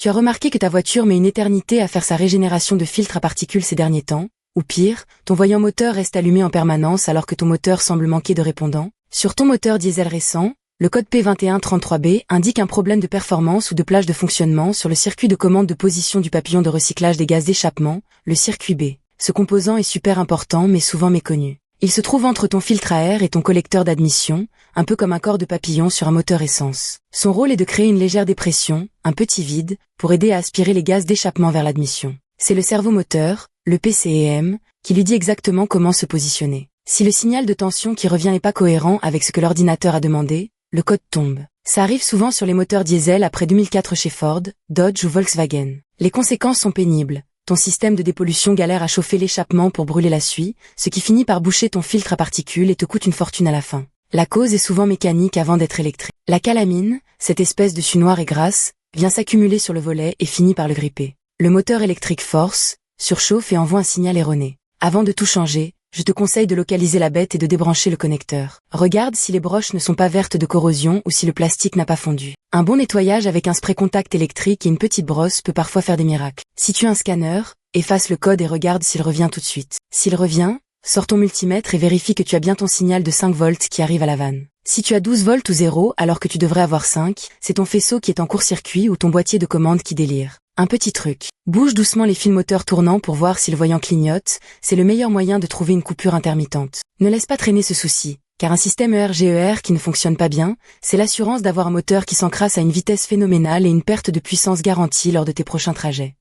Tu as remarqué que ta voiture met une éternité à faire sa régénération de filtre à particules ces derniers temps? Ou pire, ton voyant moteur reste allumé en permanence alors que ton moteur semble manquer de répondant? Sur ton moteur diesel récent, le code P2133B indique un problème de performance ou de plage de fonctionnement sur le circuit de commande de position du papillon de recyclage des gaz d'échappement, le circuit B. Ce composant est super important mais souvent méconnu. Il se trouve entre ton filtre à air et ton collecteur d'admission, un peu comme un corps de papillon sur un moteur essence. Son rôle est de créer une légère dépression, un petit vide, pour aider à aspirer les gaz d'échappement vers l'admission. C'est le cerveau moteur, le PCM, qui lui dit exactement comment se positionner. Si le signal de tension qui revient n'est pas cohérent avec ce que l'ordinateur a demandé, le code tombe. Ça arrive souvent sur les moteurs diesel après 2004 chez Ford, Dodge ou Volkswagen. Les conséquences sont pénibles. Ton système de dépollution galère à chauffer l'échappement pour brûler la suie, ce qui finit par boucher ton filtre à particules et te coûte une fortune à la fin. La cause est souvent mécanique avant d'être électrique. La calamine, cette espèce de suie noire et grasse, vient s'accumuler sur le volet et finit par le gripper. Le moteur électrique force, surchauffe et envoie un signal erroné. Avant de tout changer, je te conseille de localiser la bête et de débrancher le connecteur. Regarde si les broches ne sont pas vertes de corrosion ou si le plastique n'a pas fondu. Un bon nettoyage avec un spray contact électrique et une petite brosse peut parfois faire des miracles. Si tu as un scanner, efface le code et regarde s'il revient tout de suite. S'il revient, sors ton multimètre et vérifie que tu as bien ton signal de 5 volts qui arrive à la vanne. Si tu as 12 volts ou 0 alors que tu devrais avoir 5, c'est ton faisceau qui est en court-circuit ou ton boîtier de commande qui délire. Un petit truc. Bouge doucement les fils moteurs tournants pour voir si le voyant clignote, c'est le meilleur moyen de trouver une coupure intermittente. Ne laisse pas traîner ce souci, car un système ERGER qui ne fonctionne pas bien, c'est l'assurance d'avoir un moteur qui s'encrasse à une vitesse phénoménale et une perte de puissance garantie lors de tes prochains trajets.